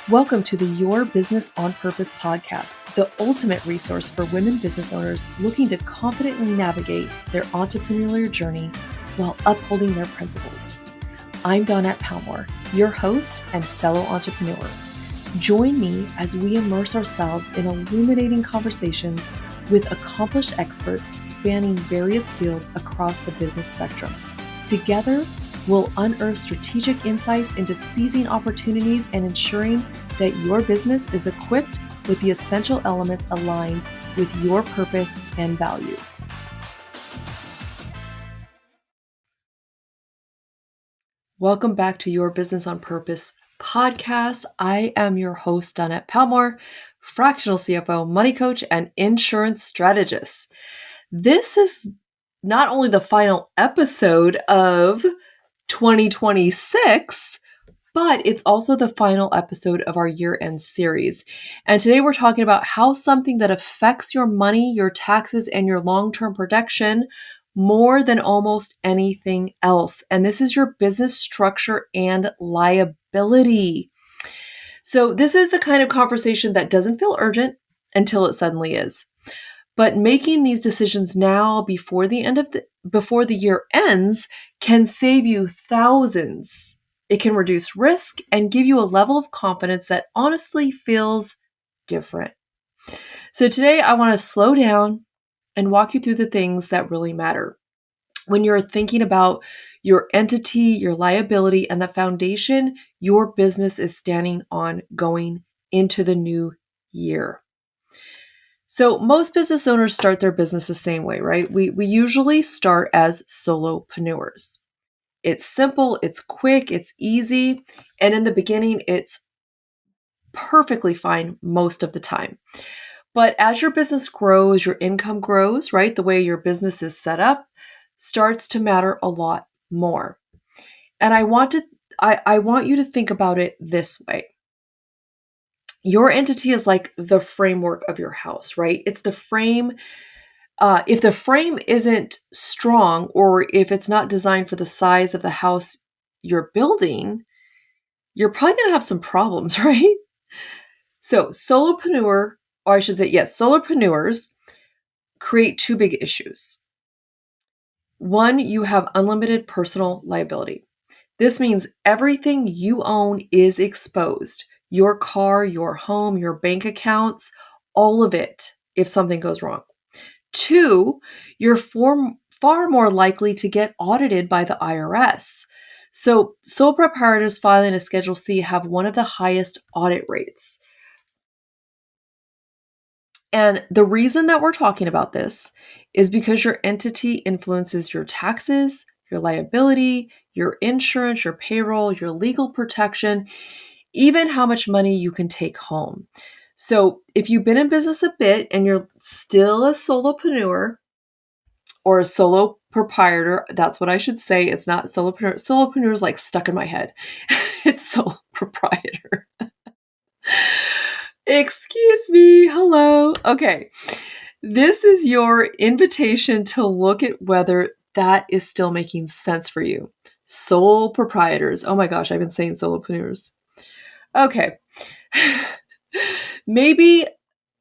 Welcome to the Your Business on Purpose podcast, the ultimate resource for women business owners looking to confidently navigate their entrepreneurial journey while upholding their principles. I'm Dawnette Palmore, your host and fellow entrepreneur. Join me as we immerse ourselves in illuminating conversations with accomplished experts spanning various fields across the business spectrum. Together, we'll unearth strategic insights into seizing opportunities and ensuring that your business is equipped with the essential elements aligned with your purpose and values. Welcome back to Your Business on Purpose podcast. I am your host, Dawnette Palmore, fractional CFO, money coach, and insurance strategist. This is not only the final episode of 2026, but it's also the final episode of our year-end series. And today we're talking about how something that affects your money, your taxes, and your long-term protection more than almost anything else. And this is your business structure and liability. So this is the kind of conversation that doesn't feel urgent until it suddenly is. But making these decisions now before the year ends can save you thousands. It can reduce risk and give you a level of confidence that honestly feels different. So today I want to slow down and walk you through the things that really matter when you're thinking about your entity, your liability, and the foundation your business is standing on going into the new year. So most business owners start their business the same way, right? We usually start as solopreneurs. It's simple, it's quick, it's easy, and in the beginning, it's perfectly fine most of the time. But as your business grows, your income grows, right? The way your business is set up starts to matter a lot more. And I want you to think about it this way. Your entity is like the framework of your house, right? It's the frame. If the frame isn't strong, or if it's not designed for the size of the house you're building, you're probably going to have some problems, right? So solopreneurs create two big issues. One, you have unlimited personal liability. This means everything you own is exposed. Your car, your home, your bank accounts, all of it, if something goes wrong. Two, you're far more likely to get audited by the IRS. So sole proprietors filing a Schedule C have one of the highest audit rates. And the reason that we're talking about this is because your entity influences your taxes, your liability, your insurance, your payroll, your legal protection, even how much money you can take home. So if you've been in business a bit and you're still a solopreneur or a solo proprietor, that's what I should say. It's not solopreneur. Solopreneur is like stuck in my head. It's sole proprietor. Excuse me. Hello. Okay. This is your invitation to look at whether that is still making sense for you. Sole proprietors. Oh my gosh, I've been saying solopreneurs. Okay. Maybe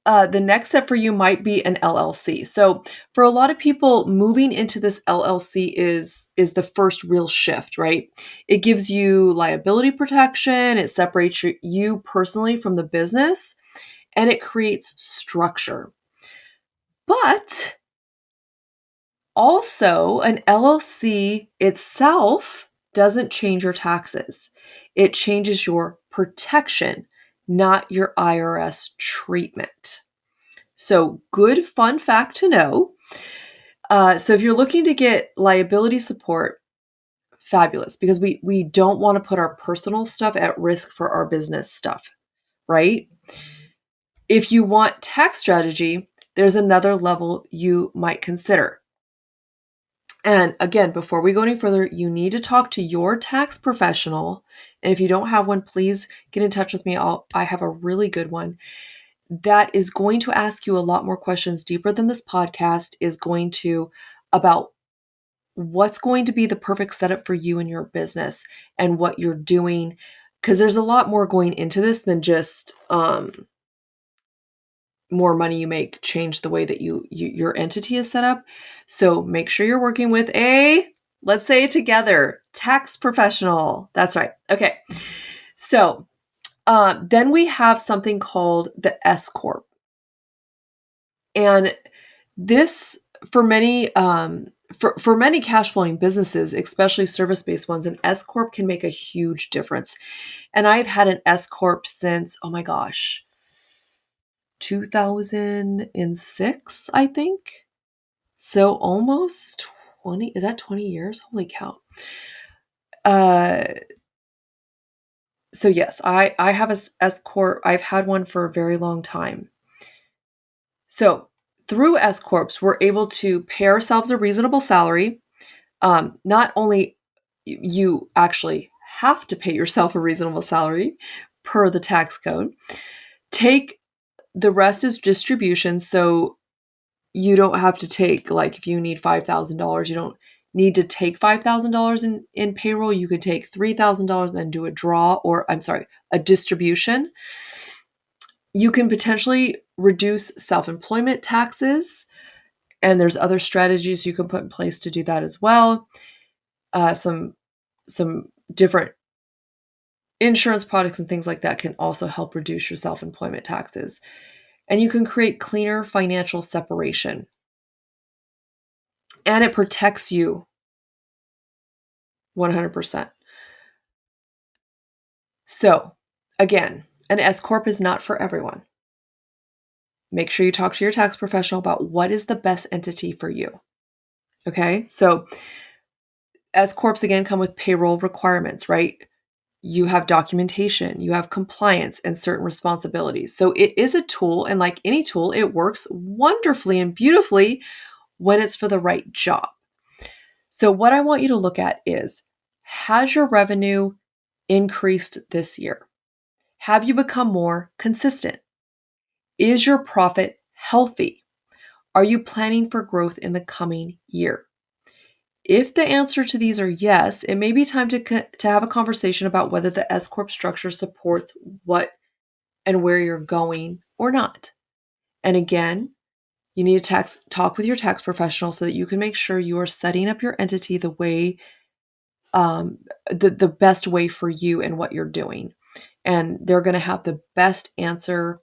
the next step for you might be an LLC. So for a lot of people, moving into this LLC is the first real shift, right? It gives you liability protection, it separates you personally from the business, and it creates structure. But also, an LLC itself doesn't change your taxes. It changes your protection, not your IRS treatment. So good fun fact to know. So if you're looking to get liability support, fabulous, because we don't want to put our personal stuff at risk for our business stuff, right? If you want tax strategy, there's another level you might consider. And again, before we go any further, you need to talk to your tax professional. And if you don't have one, please get in touch with me. I have a really good one that is going to ask you a lot more questions deeper than this podcast is going to about what's going to be the perfect setup for you and your business and what you're doing because there's a lot more going into this than just more money you make change the way that your entity is set up. So make sure you're working with a, let's say it together, tax professional. That's right. Okay. So then we have something called the S Corp. And this, for many for many cash flowing businesses, especially service based ones, an S Corp can make a huge difference. And I've had an S Corp since, oh my gosh, 2006, I think. So almost 20, is that 20 years? Holy cow. Uh, so yes, I have a S Corp. I've had one for a very long time. So through S Corps, we're able to pay ourselves a reasonable salary. Not only you actually have to pay yourself a reasonable salary per the tax code. Take the rest is distribution. So you don't have to take, like, if you need $5,000, you don't need to take $5,000 in payroll. You could take $3,000 and then do a draw, or I'm sorry, a distribution. You can potentially reduce self-employment taxes, and there's other strategies you can put in place to do that as well. Some different insurance products and things like that can also help reduce your self-employment taxes. And you can create cleaner financial separation. And it protects you 100%. So, again, an S Corp is not for everyone. Make sure you talk to your tax professional about what is the best entity for you. Okay? So, S Corps again come with payroll requirements, right? You have documentation, you have compliance and certain responsibilities. So it is a tool, and like any tool, it works wonderfully and beautifully when it's for the right job. So what I want you to look at is, has your revenue increased this year? Have you become more consistent? Is your profit healthy? Are you planning for growth in the coming year? If the answer to these are yes, it may be time to have a conversation about whether the S Corp structure supports what and where you're going or not. And again, you need to talk with your tax professional so that you can make sure you are setting up your entity the way, the best way for you and what you're doing. And they're going to have the best answer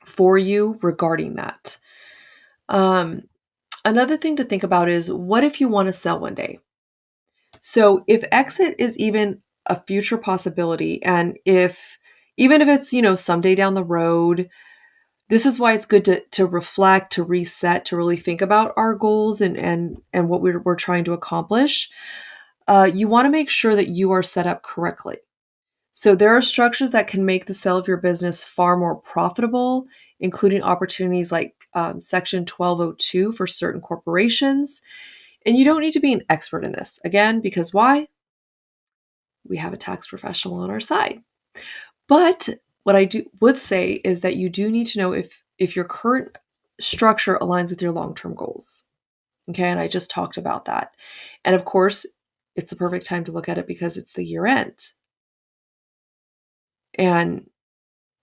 for you regarding that. Another thing to think about is, what if you want to sell one day? So if exit is even a future possibility, and even if it's, someday down the road, this is why it's good to reflect, to reset, to really think about our goals and what we're trying to accomplish. You want to make sure that you are set up correctly. So there are structures that can make the sale of your business far more profitable, including opportunities like Section 1202 for certain corporations. And you don't need to be an expert in this, again, because why? We have a tax professional on our side. But what I would say is that you do need to know if your current structure aligns with your long-term goals. Okay, and I just talked about that. And of course, it's the perfect time to look at it because it's the year end. And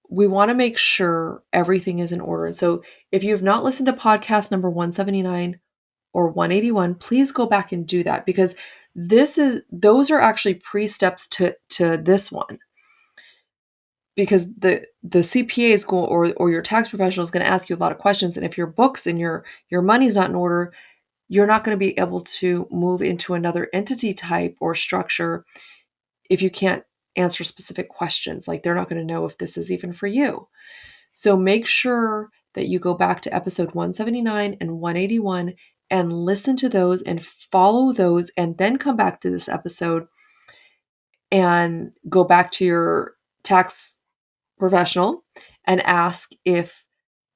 we want to make sure everything is in order. And so if you have not listened to podcast number 179 or 181, please go back and do that, because those are actually pre-steps to this one. Because the CPA is going, or your tax professional is going to ask you a lot of questions. And if your books and your money's not in order, you're not going to be able to move into another entity type or structure if you can't answer specific questions. Like, they're not going to know if this is even for you. So make sure that you go back to episode 179 and 181 and listen to those and follow those, and then come back to this episode and go back to your tax professional and ask if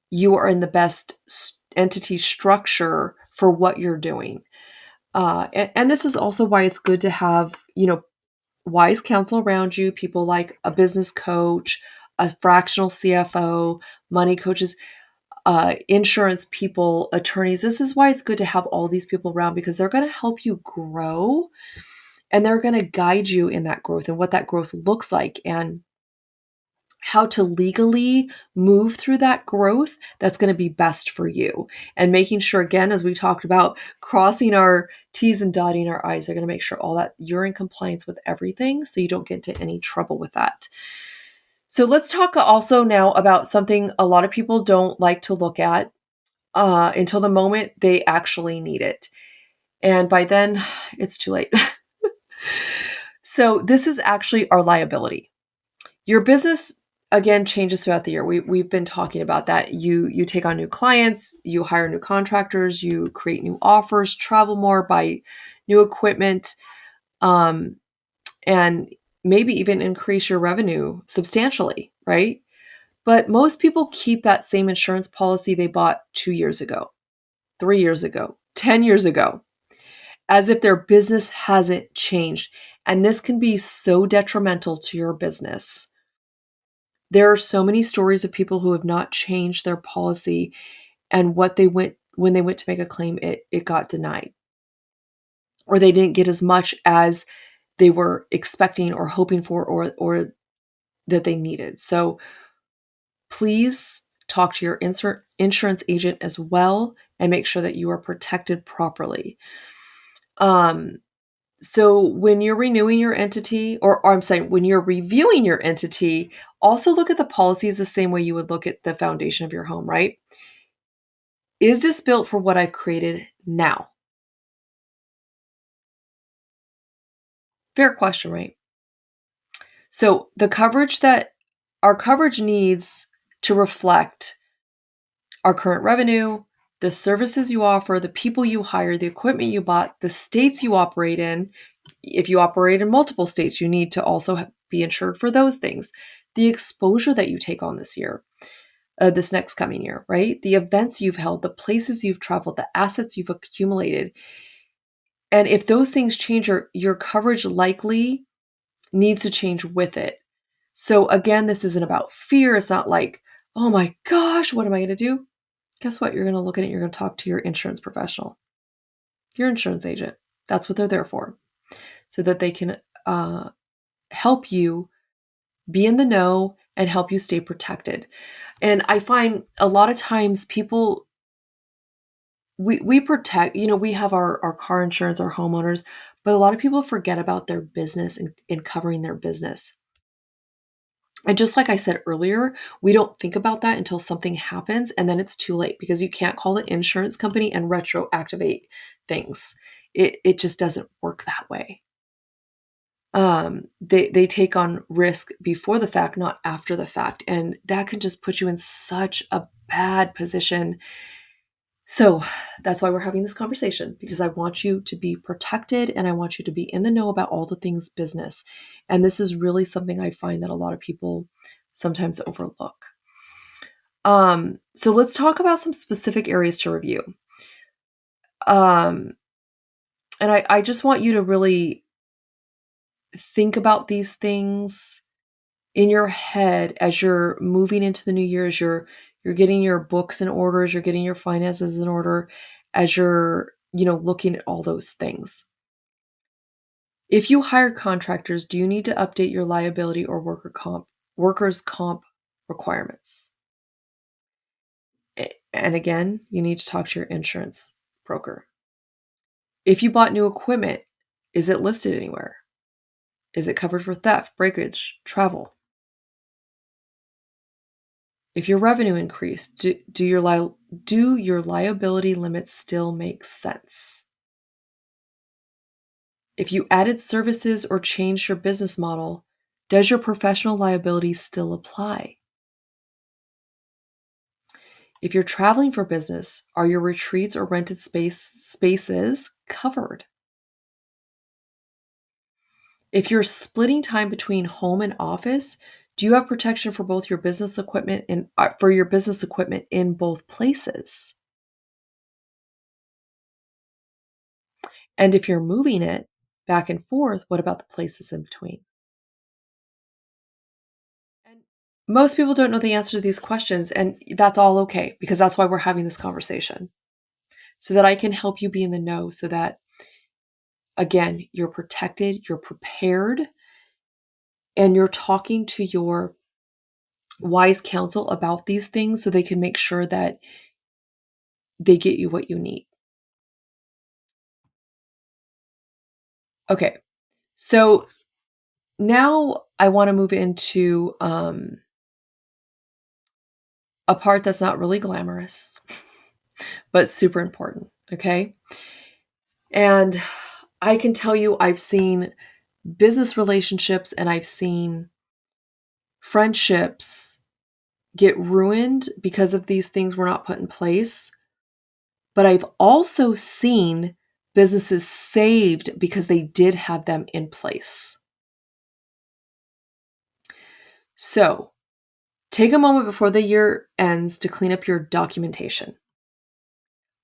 you are in the best entity structure for what you're doing. And this is also why it's good to have, wise counsel around you, people like a business coach, a fractional CFO, money coaches, insurance people, attorneys. This is why it's good to have all these people around, because they're going to help you grow And they're going to guide you in that growth and what that growth looks like and how to legally move through that growth that's going to be best for you. And making sure, again, as we talked about, crossing our T's and dotting our I's, they're going to make sure all that you're in compliance with everything so you don't get into any trouble with that. So let's talk also now about something a lot of people don't like to look at until the moment they actually need it. And by then, it's too late. So this is actually our liability. Your business again changes throughout the year. We've been talking about that. You take on new clients, you hire new contractors, you create new offers, travel more, buy new equipment, and maybe even increase your revenue substantially, right? But most people keep that same insurance policy they bought 2 years ago, 3 years ago, 10 years ago, as if their business hasn't changed. And this can be so detrimental to your business. There are so many stories of people who have not changed their policy, and when they went to make a claim, it got denied, or they didn't get as much as they were expecting or hoping for, or that they needed. So please talk to your insurance agent as well and make sure that you are protected properly. So when you're renewing your entity, or I'm saying when you're reviewing your entity, also look at the policies the same way you would look at the foundation of your home, right? Is this built for what I've created now? Fair question, right? So our coverage needs to reflect our current revenue, the services you offer, the people you hire, the equipment you bought, the states you operate in. If you operate in multiple states, you need to also be insured for those things. The exposure that you take on this next coming year, right? The events you've held, the places you've traveled, the assets you've accumulated. And if those things change, your coverage likely needs to change with it. So again, this isn't about fear. It's not like, oh my gosh, what am I going to do? Guess what? You're going to look at it. You're going to talk to your insurance professional, your insurance agent. That's what they're there for, so that they can help you be in the know and help you stay protected. And I find a lot of times people, we protect, we have our car insurance, our homeowners, but a lot of people forget about their business and covering their business. And just like I said earlier, we don't think about that until something happens, and then it's too late because you can't call the insurance company and retroactivate things. It just doesn't work that way. They take on risk before the fact, not after the fact, and that can just put you in such a bad position. So that's why we're having this conversation, because I want you to be protected and I want you to be in the know about all the things business. And this is really something I find that a lot of people sometimes overlook. So let's talk about some specific areas to review. And I just want you to really think about these things in your head as you're moving into the new year, as you're getting your books in order, as you're getting your finances in order, as you're, looking at all those things. If you hire contractors, do you need to update your liability or workers' comp requirements? And again, you need to talk to your insurance broker. If you bought new equipment, is it listed anywhere? Is it covered for theft, breakage, travel? If your revenue increased, do your liability limits still make sense? If you added services or changed your business model, does your professional liability still apply? If you're traveling for business, are your retreats or rented spaces covered? If you're splitting time between home and office, do you have protection for both your business equipment and for your business equipment in both places? And if you're moving it back and forth, what about the places in between? And most people don't know the answer to these questions, and that's all okay, because that's why we're having this conversation, so that I can help you be in the know, so that again, you're protected, you're prepared, and you're talking to your wise counsel about these things so they can make sure that they get you what you need. Okay, so now I want to move into a part that's not really glamorous, but super important. Okay. And I can tell you, I've seen business relationships and I've seen friendships get ruined because of these things were not put in place. But I've also seen businesses saved because they did have them in place. So take a moment before the year ends to clean up your documentation,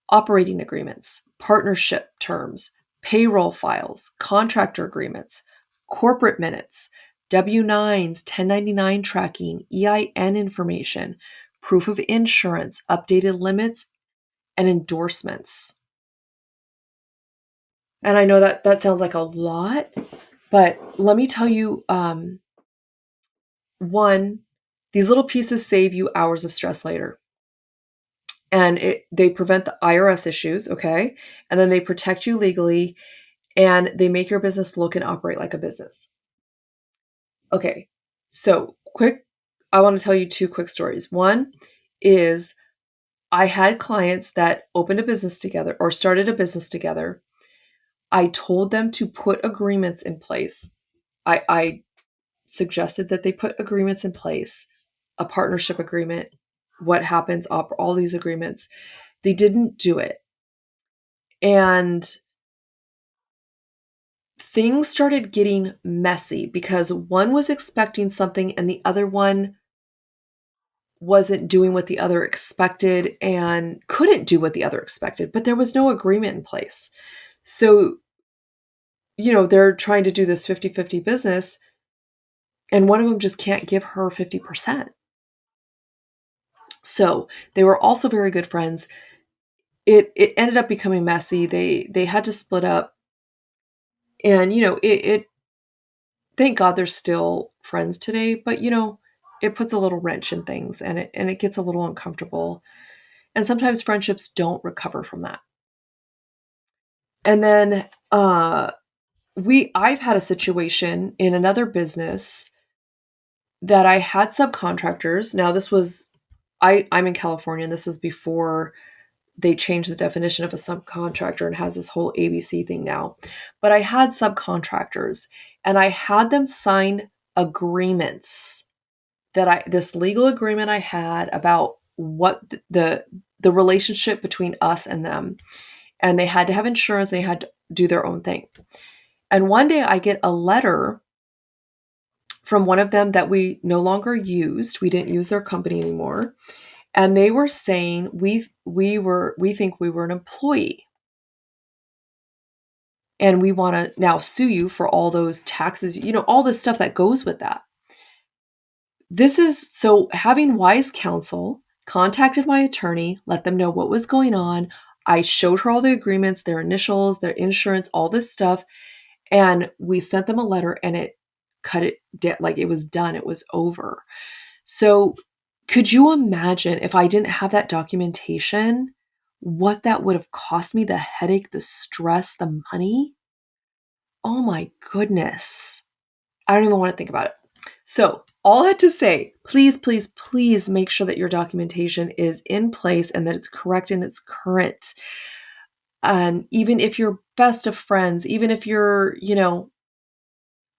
operating agreements, partnership terms, payroll files, contractor agreements, corporate minutes, W-9s, 1099 tracking, EIN information, proof of insurance, updated limits, and endorsements. And I know that sounds like a lot, but let me tell you, one, these little pieces save you hours of stress later. And they prevent the IRS issues, okay? And then they protect you legally and they make your business look and operate like a business. Okay, so I want to tell you two quick stories. One is I had clients that opened a business together or started a business together. I told them to put agreements in place. I suggested that they put agreements in place, a partnership agreement, what happens, all these agreements. They didn't do it. And things started getting messy because one was expecting something and the other one wasn't doing what the other expected and couldn't do what the other expected, but there was no agreement in place. So, they're trying to do this 50-50 business and one of them just can't give her 50%. So they were also very good friends. It ended up becoming messy. They had to split up, and it thank God they're still friends today. But it puts a little wrench in things, and it gets a little uncomfortable. And sometimes friendships don't recover from that. And then I've had a situation in another business that I had subcontractors. Now I'm in California, and this is before they changed the definition of a subcontractor and has this whole ABC thing now. But I had subcontractors and I had them sign agreements this legal agreement I had about what the relationship between us and them. And they had to have insurance, they had to do their own thing. And one day I get a letter from one of them that we no longer used. We didn't use their company anymore. And they were saying we think we were an employee. And we want to now sue you for all those taxes, all the stuff that goes with that. So having wise counsel, contacted my attorney, let them know what was going on. I showed her all the agreements, their initials, their insurance, all this stuff. And we sent them a letter and it cut it down, like it was done. It was over. So could you imagine if I didn't have that documentation, what that would have cost me, the headache, the stress, the money? Oh my goodness. I don't even want to think about it. So all that to say, please, please, please make sure that your documentation is in place and that it's correct and it's current. And even if you're best of friends, even if you're,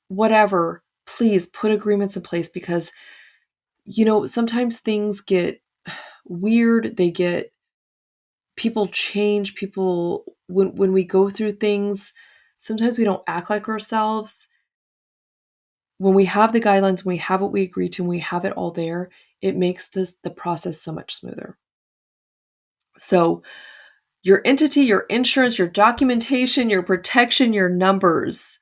whatever, please put agreements in place because, sometimes things get weird. People change, when we go through things, sometimes we don't act like ourselves. When we have the guidelines, when we have what we agreed to, and we have it all there, it makes the process so much smoother. So your entity, your insurance, your documentation, your protection, your numbers,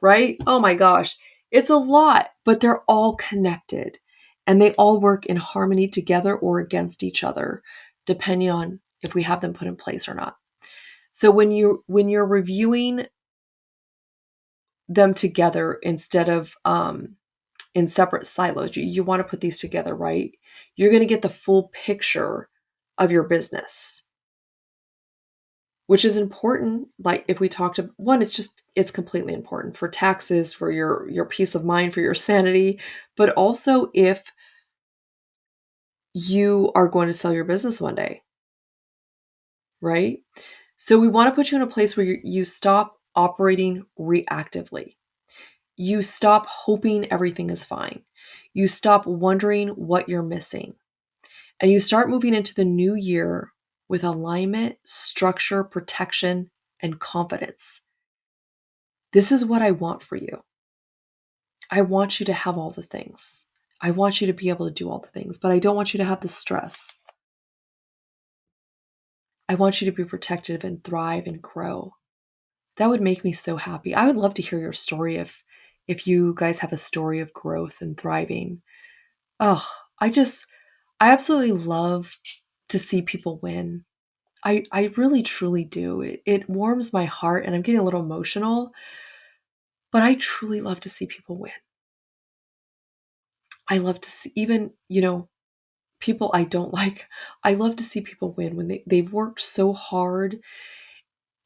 right? Oh my gosh, it's a lot, but they're all connected and they all work in harmony together or against each other, depending on if we have them put in place or not. So when you're reviewing them together instead of in separate silos. You want to put these together, right? You're going to get the full picture of your business, which is important. Like if we talked to one, it's completely important for taxes, for your peace of mind, for your sanity, but also if you are going to sell your business one day, right? So we want to put you in a place where you stop operating reactively. You stop hoping everything is fine. You stop wondering what you're missing. And you start moving into the new year with alignment, structure, protection, and confidence. This is what I want for you. I want you to have all the things. I want you to be able to do all the things, but I don't want you to have the stress. I want you to be protected and thrive and grow. That would make me so happy. I would love to hear your story if you guys have a story of growth and thriving. Oh, I absolutely love to see people win. I really truly do. It warms my heart and I'm getting a little emotional, but I truly love to see people win. I love to see even, people I don't like. I love to see people win when they've worked so hard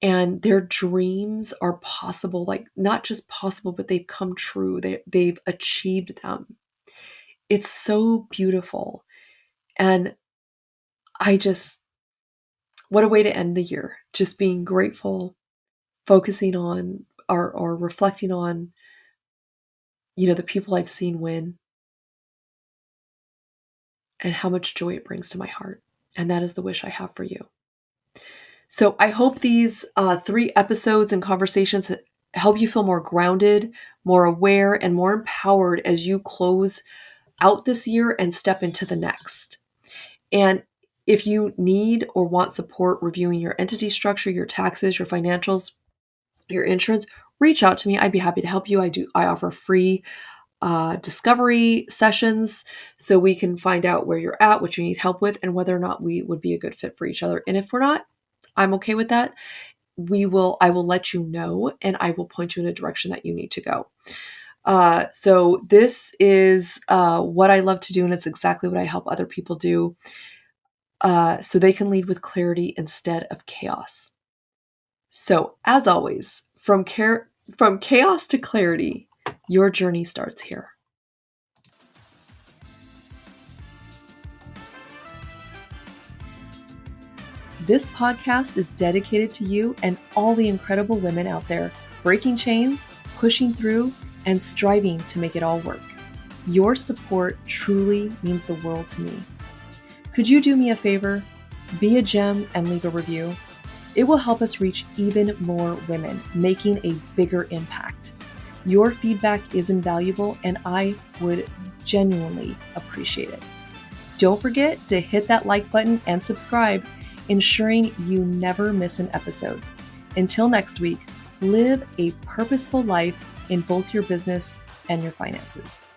and their dreams are possible, like not just possible, but they've come true. They've achieved them. It's so beautiful. And I just, what a way to end the year. Just being grateful, focusing on or reflecting on, the people I've seen win and how much joy it brings to my heart. And that is the wish I have for you. So I hope these 3 episodes and conversations help you feel more grounded, more aware, and more empowered as you close out this year and step into the next. And if you need or want support reviewing your entity structure, your taxes, your financials, your insurance, reach out to me. I'd be happy to help you. I offer free discovery sessions so we can find out where you're at, what you need help with, and whether or not we would be a good fit for each other. And if we're not, I'm okay with that. I will let you know and I will point you in a direction that you need to go. So this is what I love to do, and it's exactly what I help other people do, so they can lead with clarity instead of chaos. So as always, from chaos to clarity, your journey starts here. This podcast is dedicated to you and all the incredible women out there breaking chains, pushing through, and striving to make it all work. Your support truly means the world to me. Could you do me a favor? Be a gem and leave a review. It will help us reach even more women, making a bigger impact. Your feedback is invaluable, and I would genuinely appreciate it. Don't forget to hit that like button and subscribe, ensuring you never miss an episode. Until next week, live a purposeful life in both your business and your finances.